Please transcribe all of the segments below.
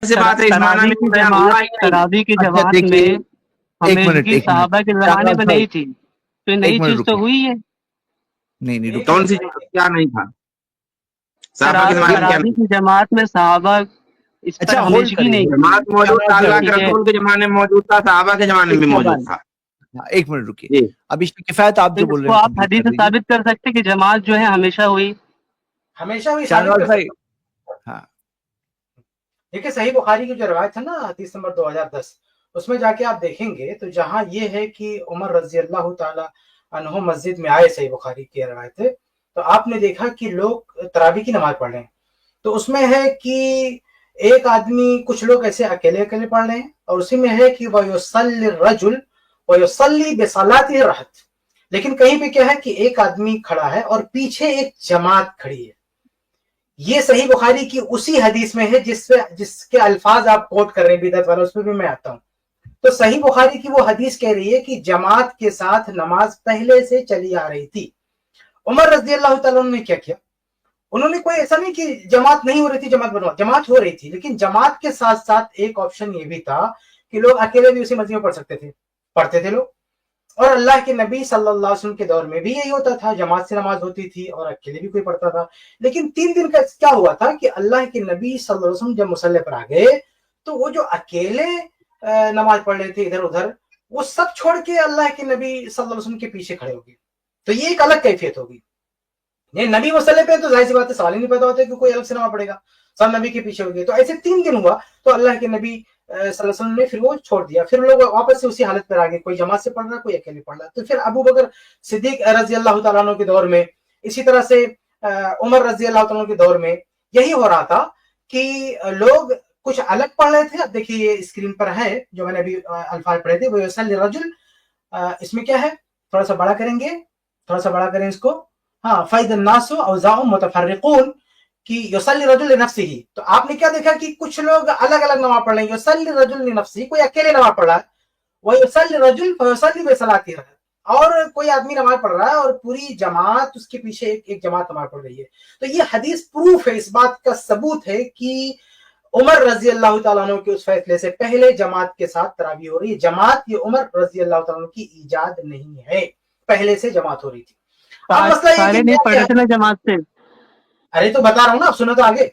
से बात है, इस माना में बयान हुआ ही नहीं। तरावी की अच्छा जमात देखिए, में एक मिनट हमेशगी एक मिनट साहबा के जमाने में भाई, नहीं थी, तो नई एक मिनट चीज तो रुकिए, हुई है। नहीं रुकिए, कौन सी क्या नहीं था साहबा के जमाने में, क्या तरावी नहीं? की जमात में साहबा इस पर अच्छा होल्ड हमेशगी नहीं करिए, थी। जमात मौजूद था, अल्लाह के ठीक है, रसूल के जमाने में मौजूद था, साहबा के जमाने में भी मौजूद था। हाँ, एक मिनट रुकिए, जी अब इसकी किफायत आप तो जो बोल इसको रहे हैं आप कंप्लीट हदीस कर से लीजिए। साबित कर सकते कि जमात जो है हमेशा हुई। हमेशा हुई, साबित शाहनवाज कर भाई, सकते। हाँ देखिए सही बुखारी की जो रवायत है ना, हदीस नंबर 2010, उसमें जाके आप देखेंगे तो जहां ये है कि उमर रजी अल्लाह ताला अन्हु मस्जिद में आए, सही बुखारी की रवायत है, तो आपने देखा कि लोग तरावी की नमाज पढ़ रहे हैं। तो उसमें है कि एक आदमी, कुछ लोग ऐसे अकेले अकेले पढ़ रहे हैं, और उसी में है कि वयुसल्ली रजुल वयुसल्ली बिसलाती रहत। लेकिन कहीं पे क्या है कि एक आदमी खड़ा है और पीछे एक जमात खड़ी है। ये सही बुखारी की उसी हदीस में है जिसके अल्फाज आप कोट कर रहे हैं बिदअत वाला, उसमें भी मैं आता हूं। तो सही बुखारी की वो हदीस कह रही है कि जमात के साथ नमाज पहले से चली आ रही थी। उमर रजी अल्लाह तआला ने क्या किया, उन्होंने कोई ऐसा नहीं कि जमात नहीं हो रही थी जमात बनवा, जमात हो रही थी, लेकिन जमात के साथ साथ एक ऑप्शन ये भी था कि लोग अकेले भी उसी मस्जिद में पढ़ सकते थे, पढ़ते थे लोग। और अल्लाह के नबी सल्लल्लाहु अलैहि वसल्लम के दौर में भी यही होता था, जमात से नमाज होती थी और अकेले भी कोई पढ़ता था। लेकिन 3 दिन का क्या हुआ था कि अल्लाह के नबी सल्लल्लाहु अलैहि वसल्लम जब मुसल्ले पर आ गए, तो वो जो अकेले नमाज पढ़ रहे थे इधर उधर, वो सब छोड़ के अल्लाह के नबी सल्लल्लाहु अलैहि वसल्लम के पीछे खड़े हो गए। तो ये एक अलग कैफियत होगी। ये नबी मुसल्ले पे तो जाहिर सी बात है, सवाल ही नहीं पैदा होता कि कोई अलग से नमाज पड़ेगा, सब नबी के पीछे हो गए। तो ऐसे 3 दिन हुआ, तो अल्लाह के नबी सल्लल्लाहु अलैहि वसल्लम ने फिर वो छोड़ दिया, फिर लोग वापस से उसी हालत पर आ गए, कोई जमात से पढ़ रहा, कोई अकेले पढ़ रहा। तो फिर अबू बकर सिद्दीक रजी अल्लाह तआला अन्हु के दौर में, इसी तरह से उमर रजी अल्लाह तआला अन्हु के दौर में यही हो रहा था कि लोग कुछ अलग पढ़ रहे थे। अब देखिए ये स्क्रीन पर है जो मैंने अभी अल्फाज पढ़े थे, वो युसल्ली रजुल, इसमें क्या है, थोड़ा सा बड़ा करेंगे, थोड़ा सा बड़ा करें इसको, हाँ, फैद नासु औज़ाउ मुतफर्रिकून कि युसल्ली रजुल लिनफ्सिही। तो आपने क्या देखा कि कुछ लोग अलग अलग नमाज पढ़ रहे हैं, युसल्ली रजुल लिनफ्सिही, कोई अकेले नमाज पढ़ रहा है, वह युसल्ली रजुल फयुसल्ली बिसलाती है, और कोई आदमी नमाज पढ़ रहा है और पूरी जमात उसके पीछे एक जमात नमाज पढ़ रही है। तो ये हदीस प्रूफ है, इस बात का सबूत है कि उमर रजी अल्लाह तआला अन्हु के उस फैसले से पहले जमात के साथ तरावी हो रही है। जमात ये उमर रजी अल्लाह तआला अन्हु की इजाद नहीं है, पहले से जमात हो रही थी। अब मसला ये सारे नहीं पढ़े थे ना जमात से। अरे तो बता रहा हूं ना, आप सुनो तो आगे।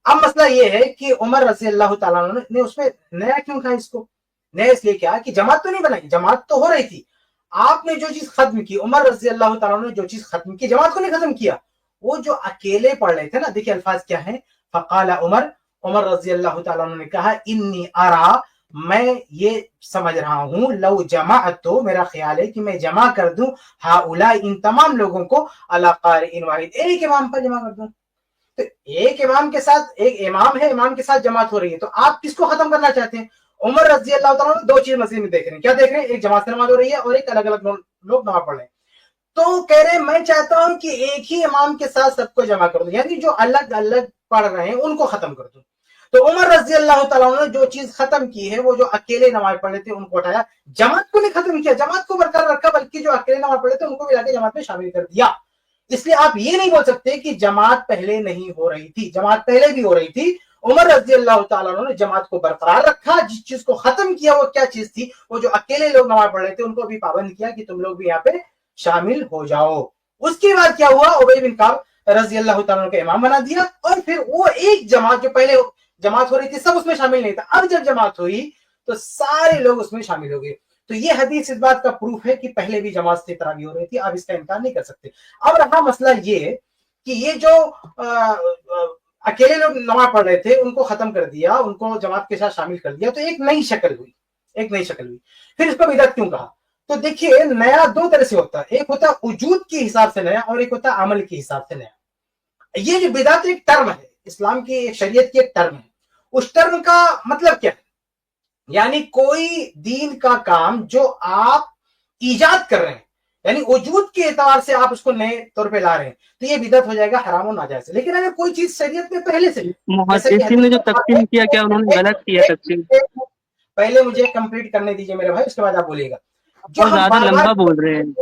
अब मसला ये है कि उमर रजी अल्लाह तआला अन्हु ने उसमें नया क्यों कहा इसको, नया इसलिए क्या कि जमात तो नहीं बनाई, जमात तो हो रही थी। आपने जो चीज खत्म की, उमर रजी अल्लाह तआला अन्हु ने जो चीज खत्म की, जमात को नहीं खत्म किया। वो जो अकेले पढ़ रहे थे ना, देखिए अल्फाज क्या है, फकाला उमर, उमर रजी अल्लाह तआला अन्हु ने कहा, इन्नी अरा, मैं ये समझ रहा हूं, लव जमा, तो मेरा ख्याल है कि मैं जमा कर दूं, हाउला, इन तमाम लोगों को, अला क़ारिइन वाहिद, एक इमाम पर जमा कर दूं। तो एक इमाम के साथ, एक इमाम है, इमाम के साथ जमात हो रही है, तो आप किसको खत्म करना चाहते हैं? उमर रजी अल्लाह तआला अन्हु दो चीज मस्जिद में देख रहे हैं, क्या देख रहे हैं? एक जमात से नमाज हो रही है और एक अलग अलग लोग नमाज पढ़ रहे हैं। तो कह रहे हैं मैं चाहता हूं कि एक ही इमाम के साथ सबको जमा कर दूं, यानी जो अलग अलग पढ़ रहे हैं उनको खत्म कर दूं। तो उमर रजी अल्लाह तआला अन्हु ने जो चीज खत्म की है, वो जो अकेले नमाज पढ़ रहे थे उनको उठाया, जमात को नहीं खत्म किया, जमात को बरकरार रखा, बल्कि जो अकेले नमाज पढ़ रहे थे उनको भी लाके जमात में शामिल कर दिया। इसलिए आप ये नहीं बोल सकते कि जमात पहले नहीं हो रही थी, जमात पहले भी हो रही थी। उमर रजी अल्लाह तआला अन्हु ने जमात को बरकरार रखा, जिस चीज को खत्म किया वो क्या चीज थी, वो जो अकेले लोग नमाज पढ़ रहे थे उनको भी पाबंद किया कि तुम लोग भी यहाँ पे शामिल हो जाओ। उसके बाद क्या हुआ, उबई बिन काब रजी अल्लाह तआला अन्हु को इमाम बना दिया, और फिर वो एक जमात जो पहले जमात हो रही थी सब उसमें शामिल नहीं था, अब जब जमात हुई तो सारे लोग उसमें शामिल हो गए। तो ये हदीस इस बात का प्रूफ है कि पहले भी जमात से तरावी हो रही थी, आप इसका इनकार नहीं कर सकते। अब रहा मसला ये कि ये जो अकेले लोग नमाज पढ़ रहे थे उनको खत्म कर दिया, उनको जमात के साथ शामिल कर दिया, तो एक नई शक्ल हुई, एक नई शक्ल हुई। फिर इसको बिदअत क्यों कहा? तो देखिए नया दो तरह से होता है, एक होता है वजूद के हिसाब से नया और एक होता है अमल के हिसाब से नया। ये जो बिदअत एक टर्म है, इस्लाम की एक शरीयत की एक टर्म है, उस टर्म का मतलब क्या है? यानी कोई दीन का काम जो आप ईजाद कर रहे हैं, यानी वजूद के एतबार से आप उसको नए तौर पे ला रहे हैं, तो ये बिदअत हो जाएगा, हराम और नाजायज। लेकिन अगर कोई चीज शरीयत में पहले से, मुहद्दिसीन ने जो तक़सीम किया, क्या उन्होंने गलत किया तक़सीम? पहले मुझे कंप्लीट करने दीजिए मेरे भाई, उसके बाद आप बोलिएगा। जो और हम ज्यादा बार लंबा बार बोल रहे हैं।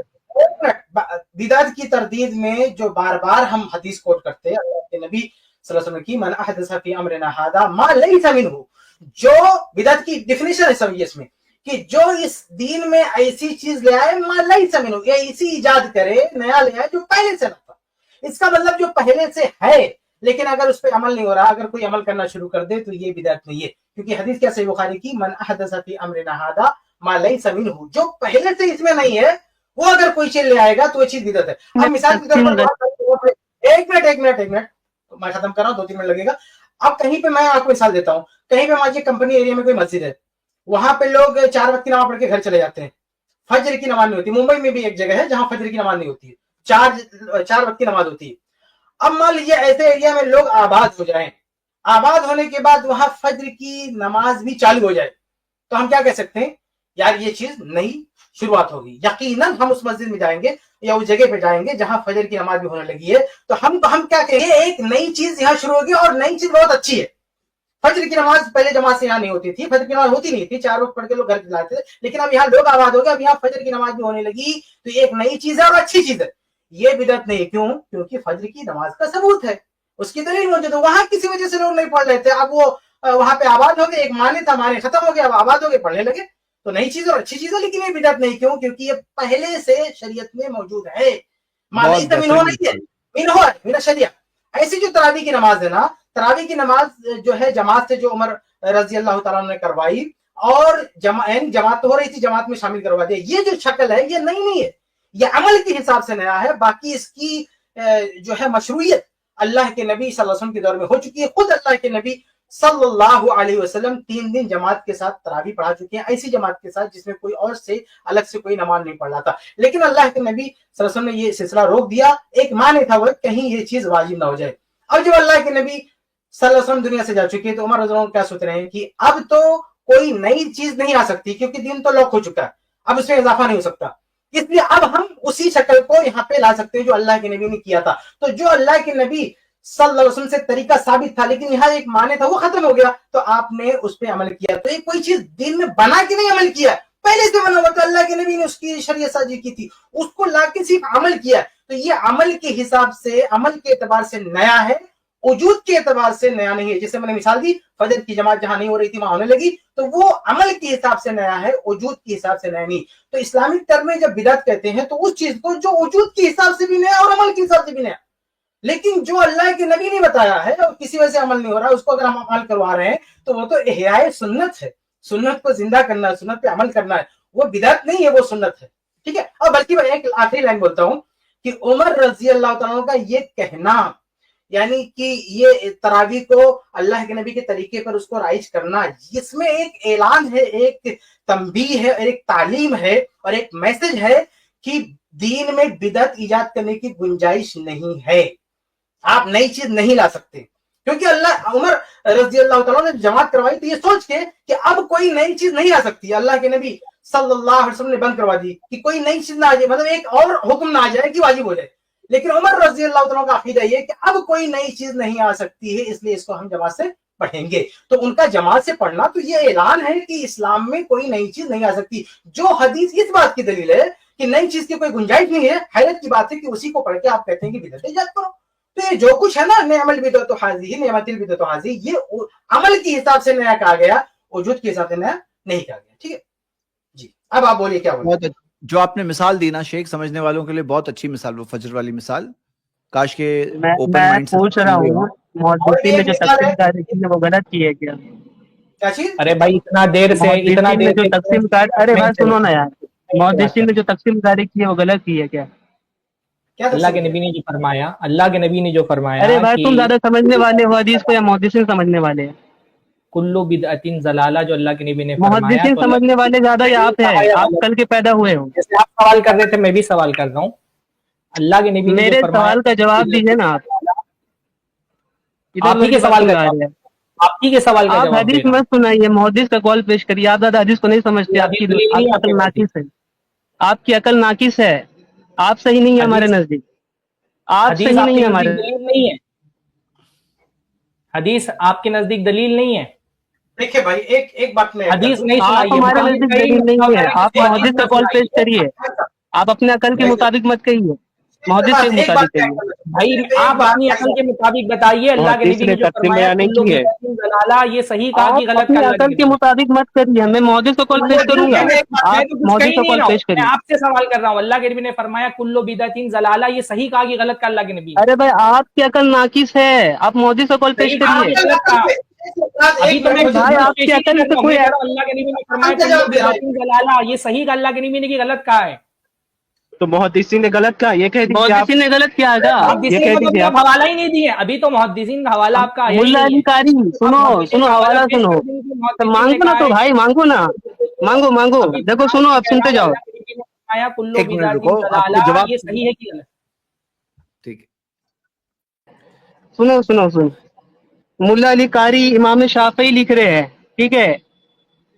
बिदअत की तरदीद में जो बार बार हम हदीस कोट करते हैं, अल्लाह के नबी सल्लल्लाहु अलैहि वसल्लम की, मन अहदसा फी अमरिना हादा मा लैसा मिनहु, जो बिदअत की डिफिनेशन है समझिए इसमें कि जो इस दीन में ऐसी चीज ले आए मालाई समीनो, ये ऐसी इजाद करे, नया ले आए जो पहले से न था। इसका मतलब जो पहले से है लेकिन अगर उस पर अमल नहीं हो रहा, अगर कोई अमल करना शुरू कर दे तो ये बिदअत नहीं है, क्योंकि हदीस क्या सही बुखारी की, मन अहदस फी अमरिना हादा मा लैसा मिनहु, जो पहले से इसमें नहीं है वो अगर कोई चीज ले आएगा तो वो चीज बिदअत है। अब मिसाल के तौर पर एक मिनट तो मैं खत्म कर रहा हूँ, 2-3 मिनट लगेगा। अब कहीं पे मैं आपको मिसाल देता हूँ, कहीं पे मान कंपनी एरिया में कोई मस्जिद है, वहां पे लोग 4 वक्त की नमाज पढ़ के घर चले जाते हैं, फजर की नमाज नहीं होती। मुंबई में भी एक जगह है जहां फजर की नमाज नहीं होती है, 4 वक्त की नमाज होती है। अब मान लीजिए ऐसे एरिया में लोग आबाद हो जाएं, आबाद होने के बाद वहां फजर की नमाज भी चालू हो जाए, तो हम क्या कह सकते हैं, यार ये चीज नई शुरुआत होगी। यकीनन हम उस मस्जिद में जाएंगे या उस जगह पे जाएंगे जहां फजर की नमाज भी होने लगी है, तो हम क्या कहेंगे, एक नई चीज यहाँ शुरू होगी और नई चीज बहुत अच्छी है। फजर की नमाज पहले जमात से यहाँ नहीं होती थी, फजर की नमाज होती नहीं थी, 4 वक्त पढ़ के लोग घर चलाते थे, लेकिन अब यहाँ लोग आबाद हो गए, अब यहाँ फजर की नमाज भी होने लगी, तो ये एक नई चीज है और अच्छी चीज है। ये बिदअत नहीं, क्यों? क्योंकि फजर की नमाज का सबूत है, उसकी दलील मौजूद है। वहां किसी वजह से लोग नहीं पढ़ रहे थे, अब वो वहां पे आबाद हो गए, एक माने था, माने खत्म हो गया, अब आबाद हो गए, पढ़ने लगे, तो नई चीज और अच्छी चीज है, लेकिन ये बिदअत नहीं, क्यों? क्योंकि ये पहले से शरीयत में मौजूद है। मानी तो मिनहो नहीं है, मिनहो है, मिना शरिया। ऐसी जो तरावी की नमाज है ना, तरावी की नमाज जो है जमात से जो उमर रजी अल्लाह तआला ने करवाई, और जमात तो हो रही थी, जमात में शामिल करवा दिया, ये जो शक्ल है ये नई नहीं है, ये अमल के हिसाब से नया है। बाकी इसकी जो है मशरूइयत अल्लाह के नबी सल्लल्लाहु अलैहि वसल्लम के दौर में हो चुकी है। खुद अल्लाह के नबी सल्लल्लाहु अलैहि वसल्लम 3 दिन जमात के साथ तरावी पढ़ा चुके हैं, ऐसी जमात के साथ जिसमें कोई और से अलग से कोई नमाज नहीं पढ़ रहा था। लेकिन अल्लाह के नबी सल्लल्लाहु अलैहि वसल्लम ने ये सिलसिला रोक दिया, एक माने था वो कहीं ये चीज वाजिब ना हो जाए। अब जब अल्लाह के नबी सल्लल्लाहु अलैहि वसल्लम दुनिया से जा चुके हैं, तो उमर रज़ी अल्लाह अन्हु क्या सोच रहे हैं कि अब तो कोई नई चीज नहीं आ सकती, क्योंकि दिन तो लॉक हो चुका है, अब उसमें इजाफा नहीं हो सकता, इसलिए अब हम उसी शक्ल को यहाँ पे ला सकते हैं जो अल्लाह के नबी ने किया था। तो जो अल्लाह के नबी सल्लल्लाहु अलैहि वसल्लम से तरीका साबित था, लेकिन यहाँ एक माने था, वो खत्म हो गया, तो आपने उस पर अमल किया। तो ये कोई चीज दिन में बना के नहीं अमल किया, पहले से बना हुआ था, अल्लाह के नबी ने उसकी शरीयत साजी की थी, उसको लाके सिर्फ अमल किया। तो ये अमल के हिसाब से, अमल के एतबार से नया है, वजूद के एतबार से नया नहीं है। जैसे मैंने मिसाल दी, फजर की जमात जहां नहीं हो रही थी वहां होने लगी, तो वो अमल के हिसाब से नया है, वजूद के हिसाब से नया नहीं। तो इस्लामिक टर्म में जब बिदअत कहते हैं तो उस चीज को जो वजूद के हिसाब से भी नया और अमल के हिसाब से भी नया, लेकिन जो अल्लाह के नबी ने बताया है और किसी वजह से अमल नहीं हो रहा है, उसको अगर हम अमल करवा रहे हैं तो वो तो इहयाए सुन्नत है, सुन्नत को जिंदा करना है, सुन्नत पे अमल करना है, वो बिदअत नहीं है, वो सुन्नत है। ठीक है। और बल्कि मैं एक आखिरी लाइन बोलता हूं कि उमर रजी अल्लाह तआला का ये कहना, यानी कि ये तरावी को अल्लाह के नबी के तरीके पर उसको राइज करना, इसमें एक ऐलान है, एक तंबीह है, और एक तालीम है, और एक मैसेज है कि दीन में बिदअत ईजाद करने की गुंजाइश नहीं है, आप नई चीज नहीं ला सकते। क्योंकि अल्लाह उमर रजी अल्लाह तआला ने जमात करवाई थी ये सोच के कि अब कोई नई चीज नहीं आ सकती, अल्लाह के नबी सल्लल्लाहु अलैहि वसल्लम ने बंद करवा दी कि कोई नई चीज ना आ जाए, मतलब एक और हुक्म ना आ जाए कि वाजिब हो जाए। लेकिन उमर रजी अल्लाह तआला का अकीदा ये कि अब कोई नई चीज नहीं आ सकती है, इसलिए इसको हम जमात से पढ़ेंगे। तो उनका जमात से पढ़ना तो ये ऐलान है कि इस्लाम में कोई नई चीज नहीं आ सकती। जो हदीस इस बात की दलील है कि नई चीज की कोई गुंजाइश नहीं है, हैरत की बात है कि उसी को पढ़ के आप कहते हैं कि बिदअत ईजाद करो। तो ये जो कुछ है ना, नेअमल बिदअत हाज़िही नेअमतिल बिदअत हाज़िही, ये अमल के हिसाब से नया कहा गया, वजूद के हिसाब से नया नहीं कहा गया। ठीक है जी, अब आप बोलिए क्या बोलिए। जो आपने मिसाल दी ना शेख, समझने वालों के लिए बहुत अच्छी मिसाल, वो फजर वाली मिसाल, काश के ओपन माइंड से पूछ रहा हूँ, मुहद्दिसीन ने जो तकसीम कारी की है वो गलत की है क्या? क्या चीज? अरे भाई इतना देर से जो तकसीम कारी, अरे बात सुनो ना यार, मुहद्दिसीन ने जो तकसीम कारी की है वो गलत की है क्या? अल्लाह के नबी ने जो फरमाया, अल्लाह के नबी ने जो फरमाया, अरे भाई तुम ज्यादा समझने वाले हो हदीस को या मुहद्दिसीन समझने वाले हैं? कुल्लु बिदअतिन ज़लाला, जो अल्लाह के नबी ने फरमाया। मुहद्दिसीन समझने वाले ज्यादा या आप हैं? आप कल के पैदा हुए हो। जैसे आप सवाल कर रहे थे मैं भी सवाल कर रहा हूँ। अल्लाह के नबी ने मेरे सवाल का जवाब दीजिए ना आप। आप ही के सवाल का जवाब, आप ही के सवाल का आप जवाब हदीस मत सुनाइए, मुहद्दिस का कॉल पेश करिए। आप ज्यादा हदीस को नहीं समझते, आपकी अकल नाकिस है, आपकी अकल नाकिस है, आप सही नहीं है हमारे नजदीक, आप सही नहीं है हमारे नहीं है। हदीस आपके नजदीक दलील नहीं है। देखिए भाई, एक बात में हदीस नहीं आप हमारे नजदीक दलील नहीं है। आप मुहद्दिस का कॉल पेश करिए, आप अपने अकल के मुताबिक मत कहिए। मुहद्दिस के एक बात मुताबिक है। भाई आप अपनी अकल के मुताबिक बताइए, अल्लाह के मुहद्दिस नबी ने ने जो तकसीम फरमाया बयान कुल्लु की है। बिदअतिन ज़लाला, ये सही कहा कि आप गलत अपनी कहा? अकल के मुताबिक मत करिए, मैं मुहद्दिस को कॉल पेश करूंगा, मैं आप तो कुछ मुहद्दिस कह को नहीं कॉल रहा हूँ, पेश मैं करिए। आपसे सवाल कर रहा हूँ। अल्लाह के नबी ने फरमाया कुल्लु बिदअतिन ज़लाला, ये सही कहा कि गलत कहा अल्लाह के नबी ने? अरे भाई आपकी अकल नाकिस है, आप मोदी से कॉल पेश सही कहा करिए। कि गलत कहा? अभी तो मैं भाई आपकी पेश ही अकल नहीं से कर रहा हूँ, कोई मैं कह रहा हूँ अल्लाह के नबी ने फरमाया अकल का कुल्लु जवाब दे रहा है। बिदअतिन ज़लाला, ये सही कहा अल्लाह के नबी ने कि गलत कहा है? तो मुहद्दिसीन ने गलत कहा, ये कह दीजिए। मुहद्दिसीन ने गलत किया है, ये मुहद्दिसीन कह को तो दीजिए आप आप। हवाला ही नहीं दिए, अभी तो मुहद्दिसीन का हवाला आपका आया ही मुल्ला नहीं अली है। कारी, सुनो मुहद्दिसीन सुनो का हवाला पेश सुनो, कर देंगे कि तो मुहद्दिसीन ने मांगो ना, कहा तो है। भाई मांगो ना, मांगो मांगो। अभी देखो सुनो, आप सुनते जाओ। अल्लाह के नबी ने फरमाया कुल्लु एक मिनट बिदअतिन रुको, आपको ज़लाला, जवाब ये सही है कि गलत? ठीक है। सुनो सुनो सुनो, मुल्ला अली कारी इमाम शाफई लिख रहे हैं, ठीक है,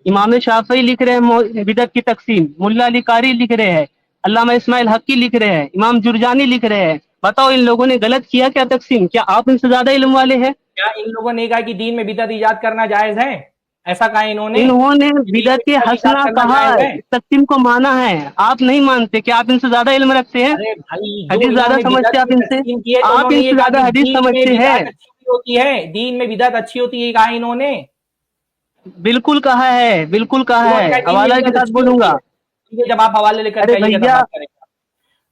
इमाम शाफई लिख रहे हैं बिदअत की तकसीम, मुल्ला अली कारी लिख रहे हैं, अल्लामा इस्माइल हक्की लिख रहे हैं, इमाम जुरजानी लिख रहे हैं। बताओ इन लोगों ने गलत किया क्या तकसीम? क्या आप इनसे ज्यादा इल्म वाले हैं? क्या इन लोगों ने कहा कि दीन में बिदअत इजाद करना जायज है? ऐसा कहा इन्होंने? इन्होंने दीन में बिदअत बिदअत इजाद हसना करना कहा, जायज है? इस तकसीम को माना है, आप नहीं मानते। क्या आप इनसे ज्यादा इल्म रखते हैं? अरे भाई, जो हदीस ज्यादा इन्होंने समझते बिदअत हैं आप की इनसे? तस्कीन की है, तो आप उन्होंने ये इनसे कहा ज्यादा कि हदीस दीन में समझते बिदअत हैं? अच्छी होती है, दीन में बिदअत अच्छी होती है, ये कहा इन्होंने? बिल्कुल कहा है, बिल्कुल कहा इन्होंने कहा है, दीन में हवाला के बिदअत साथ अच्छी होती बोलूंगा। है। ठीक है, जब आप हवाले लेकर अरे के आइएगा तब भैया, बात करेंगे।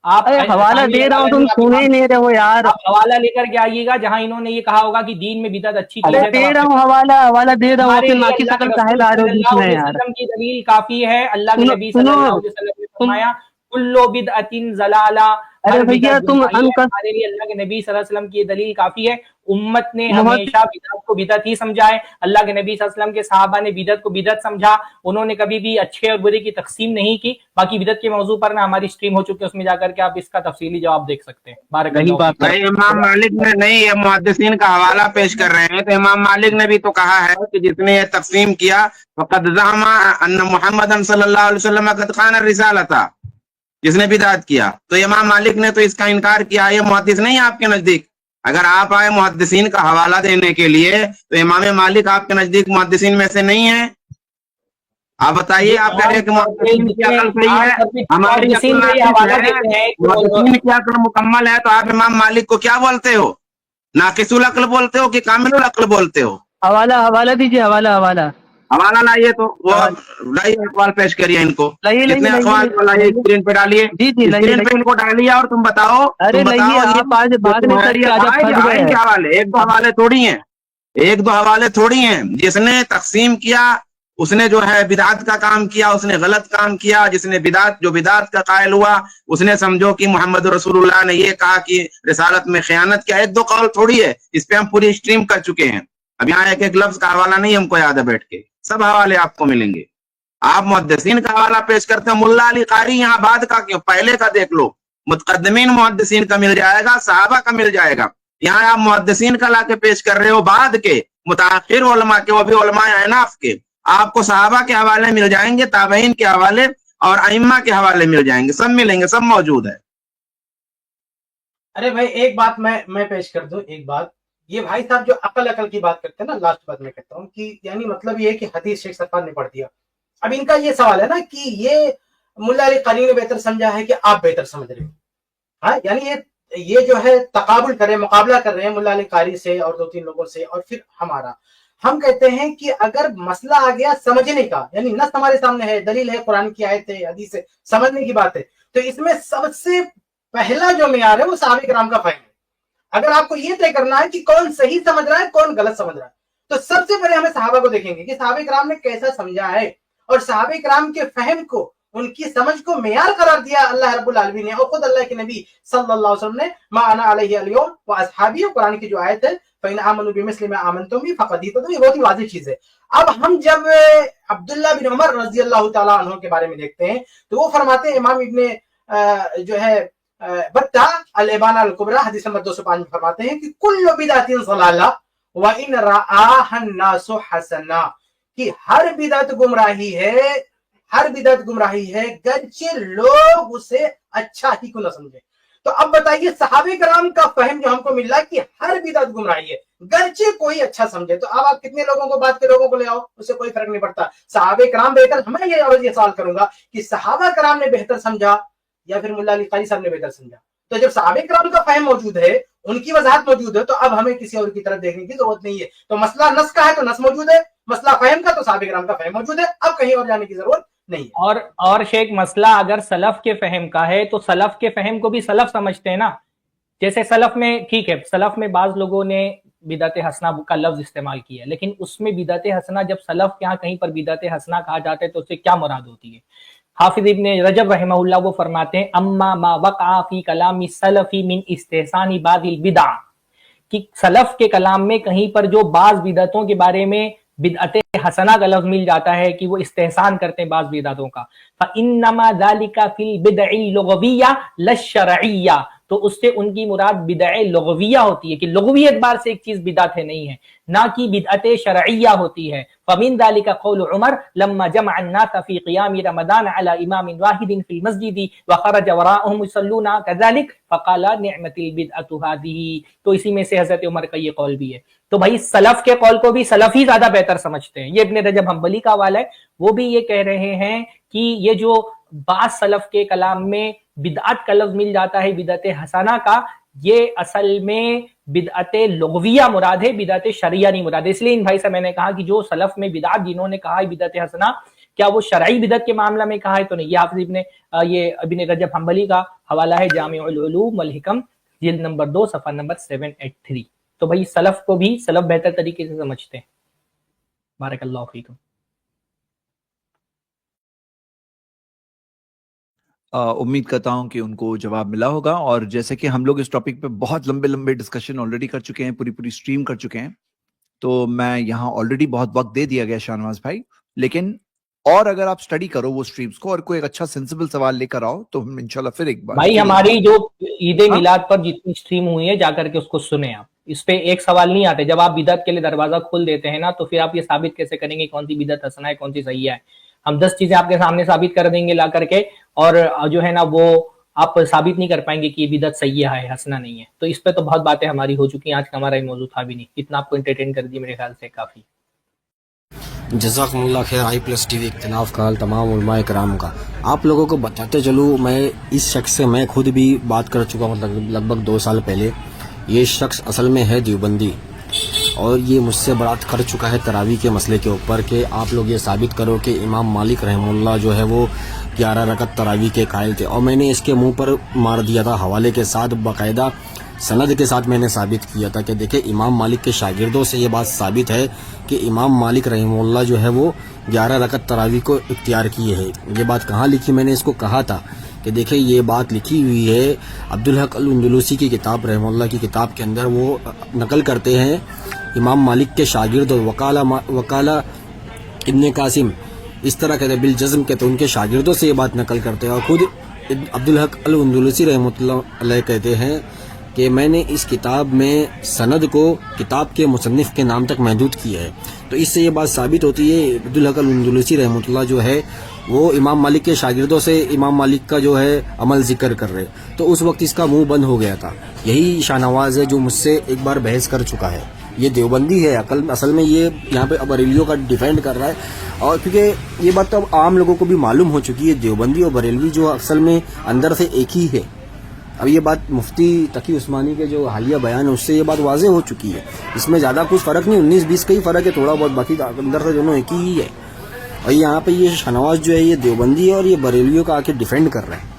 आप अरे हवाला सामने दे रहा हूँ, हवाला तुम नहीं, सुने ही नहीं रहे हो यार। आप हवाला लेकर के आइएगा जहां इन्होंने ये कहा होगा कि दीन में बिदअत अच्छी चीज अरे है, तब दे आप रहा हूँ हवाला, हवाला दे रहा हूँ, हमारे फिर लिए नाकी अल्लाह शकल के काहे रसूल ला रहे हो बीच सल्लल्लाहु में अलैहि यार? वसल्लम की दलील काफी है। अल्लाह के सुनो नबी सुनो, सल्लल्लाहु अलैहि वसल्लम ने तुम, फरमाया कुल्लु बिदअतिन ज़लाला, अरे हर भैया बिदअत तुम गुमराही है। अनकस हमारे लिए अल्लाह के नबी सल्लल्लाहु अलैहि वसल्लम की ये दलील काफी है। उम्मत ने मोहद्दिस, हमेशा बिदअत को बिदअत ही समझा है। अल्लाह के नबी सल्लल्लाहु अलैहि वसल्लम के सहाबा ने बिदअत को बिदअत समझा, उन्होंने कभी भी अच्छे और बुरे की तकसीम नहीं की। बाकी बिदअत के मौजू पर ना हमारी स्ट्रीम हो चुकी है, उसमें जाकर के आप इसका तफसीली जवाब देख सकते हैं। बारकल्लाहु फीक। भाई इमाम मालिक ने नहीं, ये मुहद्दिसीन का हवाला पेश कर रहे हैं, तो इमाम मालिक ने भी तो कहा है कि जिसने ये तकसीम किया फ़क़द ज़अमा अन्न मुहम्मदन सल्लल्लाहु अलैहि वसल्लम क़द ख़ाना रिसालता, जिसने बिदात किया, तो इमाम मालिक ने तो इसका इनकार किया। ये मुहद्दिस नहीं है आपके नजदीक? अगर आप आए मुहद्दिसीन का हवाला देने के लिए, तो इमाम मालिक आपके नजदीक मुहद्दिसीन में से नहीं है? आप बताइए, आप कह रहे हैं कि मुहद्दिसीन की अकल सही है, हमारी अकल नाक़िस है, मुहद्दिसीन की अकल मुकम्मल है, तो आप इमाम मालिक को क्या बोलते हो? नाक़िसुल अक्ल बोलते हो कि कामिलुल अक्ल बोलते हो? हवाला हवाला दीजिए, हवाला हवाला हवाला लाइए, तो वो लाइए, अखबार पेश करिए इनको, लाइए जितने लाइए अखबार को लाइए, स्क्रीन पे डालिए, जी जी लाइए स्क्रीन पे इनको डालिए, और तुम बताओ, अरे तुम बताओ लाइए, आप आज बाद में करिए, आज आप फंस गए आएंगे हैं। हवाले, एक दो हवाले थोड़ी हैं, एक दो हवाले थोड़ी हैं। जिसने तकसीम किया उसने जो है बिदात का काम किया, उसने गलत काम किया। जिसने बिदात, जो बिदात का कायल हुआ, उसने समझो कि मोहम्मद रसूलुल्लाह ने ये कहा कि रिसालत में खयानत किया। एक दो कौल थोड़ी है, इस पे हम पूरी स्ट्रीम कर चुके हैं। अब यहाँ एक एक लफ्ज का हवाला नहीं हमको याद है, बैठ के सब हवाले आपको मिलेंगे। आप मुहद्दिसीन का हवाला पेश करते हैं, मुल्ला अली कारी यहाँ बाद का क्यों, पहले का देख लो। मुतकद्दमीन मुहद्दिसीन का मिल जाएगा, सहाबा का मिल जाएगा। यहाँ आप मुहद्दिसीन का लाके पेश कर रहे हो बाद के, मुताखिर उलमा के, वो भी उलमा अहनाफ के। आपको सहाबा के हवाले मिल जाएंगे, ताबईन के हवाले और अइम्मा के हवाले मिल जाएंगे, सब मिलेंगे, सब मौजूद है। अरे भाई एक बात मैं पेश कर दूं, एक बात। ये भाई साहब जो अकल की बात करते हैं ना, लास्ट बात मैं कहता हूँ कि यानी मतलब ये है कि हदीस शेख सरकार ने पढ़ दिया। अब इनका ये सवाल है ना कि ये मुल्ला अली कारी ने बेहतर समझा है कि आप बेहतर समझ रहे हो। हाँ, यानी ये जो है तकाबुल कर रहे हैं, मुकाबला कर रहे हैं मुल्ला अली कारी से और दो तीन लोगों से, और फिर हमारा। हम कहते हैं कि अगर मसला आ गया समझने का, यानी नस हमारे सामने है, दलील है, कुरान की आयत है, हदीस है, समझने की बात है, तो इसमें सबसे पहला जो मियार है वो सहाबा किराम का फहम है। अगर आपको ये तय करना है कि कौन सही समझ रहा है, कौन गलत समझ रहा है, तो सबसे पहले हमें सहाबा को देखेंगे कि सहाबा किराम ने कैसा समझा है, और सहाबा किराम के फहम को, उनकी समझ को मेयार करार दिया अल्लाह रब्बुल आलमीन ने, और खुद अल्लाह के नबी सल्लल्लाहु अलैहि वसल्लम ने मा अना अलैहि अल-यौम व अस्हाबी, कुरान की जो आयत है, फ़इन आमनु बिमिस्लि मा आमनतुम बि फ़क़द इहतदू, ये बहुत ही वाज़ेह चीज है। अब हम जब अब्दुल्लाह बिन उमर रज़ी अल्लाह तआला अन्हु के बारे में देखते हैं, तो वो फरमाते हैं, इमाम इब्ने जो है बत्ता अल-इबाना अल-कुबरा हदीस नंबर 205 में फरमाते हैं कि कुल्लु बिदअतिन ज़लाला व इन रआहन नासु हसना, कि हर बिदअत गुमराही है, हर बिदअत गुमराही है, गरचे लोग उसे अच्छा ही क्यों न समझे। तो अब बताइए, सहाबे कराम का फहम जो हमको मिल रहा है कि हर बिदअत गुमराही है, गरचे कोई अच्छा समझे, तो अब आप कितने लोगों को, बात के लोगों को ले आओ, उससे कोई फर्क नहीं पड़ता। सहाबे कराम बेहतर, मैं ये सवाल करूंगा कि सहाबा कराम ने बेहतर समझा या फिर मुल्ला अली कारी साहब ने बेहतर समझा? تو جب صحابہ کرام کا فہم موجود ہے, ان کی وضاحت موجود ہے, تو اب ہمیں کسی اور کی طرف دیکھنے کی ضرورت نہیں ہے. تو مسئلہ نص کا ہے تو نص موجود ہے, مسئلہ فہم کا تو صحابہ کرام کا فہم موجود ہے, اب کہیں اور جانے کی ضرورت نہیں ہے. اور شیخ مسئلہ اگر سلف کے فہم کا ہے تو سلف کے فہم کو بھی سلف سمجھتے ہیں نا. جیسے سلف میں ٹھیک ہے, سلف میں بعض لوگوں نے بدعت حسنہ کا لفظ استعمال کیا ہے, لیکن اس میں بدعت حسنہ جب سلف کے ہاں کہیں پر بدعت حسنہ کہا جاتا ہے تو اس سے کیا مراد ہوتی ہے؟ حافظ ابن رجب رحمہ اللہ وہ فرماتے ہیں اما ما وقع فی کلام السلف من استحسان بعض البدع, کہ سلف کے کلام میں کہیں پر جو بعض بدعتوں کے بارے میں بدعت حسنہ کا لفظ مل جاتا ہے کہ وہ استحسان کرتے ہیں بعض بدعتوں کا, فإنما ذلك فی البدع اللغویہ لا الشرعیہ, تو اس سے ان کی مراد بدع لغویہ ہوتی ہے کہ لغوی اعتبار سے ایک چیز بدعت نہیں ہے, نہ کہ بدعت شرعیہ ہوتی ہے. فمن ذلك قول عمر لما جمع الناس في قيام رمضان على امام واحد في المسجد وخرج وراءهم يصلون كذلك فقال نعمت البدعة هذه, تو اسی میں سے حضرت عمر کا یہ قول بھی ہے. تو بھائی سلف کے قول کو بھی سلف ہی زیادہ بہتر سمجھتے ہیں. یہ ابن رجب حنبلی کا حوالہ ہے, وہ بھی یہ کہہ رہے ہیں کہ یہ جو بعض سلف کے کلام میں بدعت کا لفظ مل جاتا ہے بدعت حسنہ کا, یہ اصل میں بدعت لغویہ مراد ہے, بدعت شرعیہ نہیں مراد ہے. اس لیے ان بھائی سے میں نے کہا کہ جو سلف میں بدعت جنہوں نے کہا ہے بدعت حسنہ, کیا وہ شرعی بدعت کے معاملہ میں کہا ہے تو نہیں. یہ حافظ ابن رجب حنبلی کا حوالہ ہے جامع العلوم والحکم جلد نمبر 2 صفحہ نمبر 783. تو بھائی سلف کو بھی سلف بہتر طریقے سے سمجھتے ہیں. بارک اللہ فیکم. امید کرتا ہوں کہ ان کو جواب ملا ہوگا. اور جیسے کہ ہم لوگ اس ٹاپک پہ بہت لمبے ڈسکشن آلریڈی کر چکے ہیں, پوری اسٹریم کر چکے ہیں, تو میں یہاں آلریڈی بہت وقت دے دیا گیا شاہنواز بھائی. لیکن اور اگر آپ سٹڈی کرو وہ سٹریمز کو اور کوئی ایک اچھا سینسیبل سوال لے کر آؤ تو ہم انشاءاللہ پھر ایک بار بھائی ہماری جو عید میلاد پر جتنی سٹریم ہوئی ہے جا کر کے اس کو سنیں آپ. اس پہ ایک سوال نہیں آتے. جب آپ بدعت کے لیے دروازہ کھول دیتے ہیں نا تو پھر آپ یہ ثابت کیسے کریں گے کون سی بدعت حسنہ ہے کون سی صحیح ہے؟ ہم 10 چیزیں آپ کے سامنے ثابت کر دیں گے لا کر کے, اور جو ہے نا وہ آپ ثابت نہیں کر پائیں گے کہ یہ بدعت صحیح ہے حسنہ نہیں ہے. تو اس پہ تو بہت باتیں ہماری ہو چکی ہیں, آج کا ہمارا یہ موضوع تھا بھی نہیں. اتنا آپ کو انٹرٹین کر دی میرے خیال سے کافی. جزاکم اللہ خیر. i+ TV اختلاف کا حل تمام علماء کرام کا. آپ لوگوں کو بتاتے چلوں, میں اس شخص سے میں خود بھی بات کر چکا ہوں لگ بھگ 2 سال پہلے. یہ شخص اصل میں ہے دیوبندی, اور یہ مجھ سے بات کر چکا ہے تراویح کے مسئلے کے اوپر کہ آپ لوگ یہ ثابت کرو کہ امام مالک رحمہ اللہ جو ہے وہ 11 رکعت تراویح کے قائل تھے. اور میں نے اس کے منہ پر مار دیا تھا حوالے کے ساتھ, باقاعدہ سند کے ساتھ میں نے ثابت کیا تھا کہ دیکھیں امام مالک کے شاگردوں سے یہ بات ثابت ہے کہ امام مالک رحمہ اللہ جو ہے وہ 11 رکعت تراویح کو اختیار کیے ہے. یہ بات کہاں لکھی؟ میں نے اس کو کہا تھا کہ دیکھیں یہ بات لکھی ہوئی ہے عبدالحق الاندلسی کی کتاب رحمہ اللہ کی کتاب کے اندر. وہ نقل کرتے ہیں امام مالک کے شاگرد وکالہ ابن قاسم اس طرح کہتے ہیں بالجزم کہتے ہیں, ان کے شاگردوں سے یہ بات نقل کرتے ہیں. اور خود عبدالحق الاندلسی رحمۃ اللہ علیہ کہتے ہیں کہ میں نے اس کتاب میں سند کو کتاب کے مصنف کے نام تک محدود کیا ہے. تو اس سے یہ بات ثابت ہوتی ہے عبدالحق الاندلسی رحمۃ اللہ جو ہے وہ امام مالک کے شاگردوں سے امام مالک کا جو ہے عمل ذکر کر رہے, تو اس وقت اس کا منہ بند ہو گیا تھا. یہی شاہنواز ہے جو مجھ سے ایک بار بحث کر چکا ہے. یہ دیوبندی ہے اصل میں, یہ یہاں پہ بریلویوں کا ڈیفینڈ کر رہا ہے. اور کیونکہ یہ بات تو اب عام لوگوں کو بھی معلوم ہو چکی ہے, دیوبندی اور بریلوی جو اصل میں اندر سے ایک ہی ہے. اب یہ بات مفتی تقی عثمانی کے جو حالیہ بیان ہے اس سے یہ بات واضح ہو چکی ہے. اس میں زیادہ کچھ فرق نہیں, 19-20 کا ہی فرق ہے تھوڑا بہت, باقی اندر سے دونوں ایک ہی ہے. اور یہاں پہ یہ شاہنواز جو ہے یہ دیوبندی ہے اور یہ بریلویوں کا آ کے ڈیفینڈ کر رہے ہیں.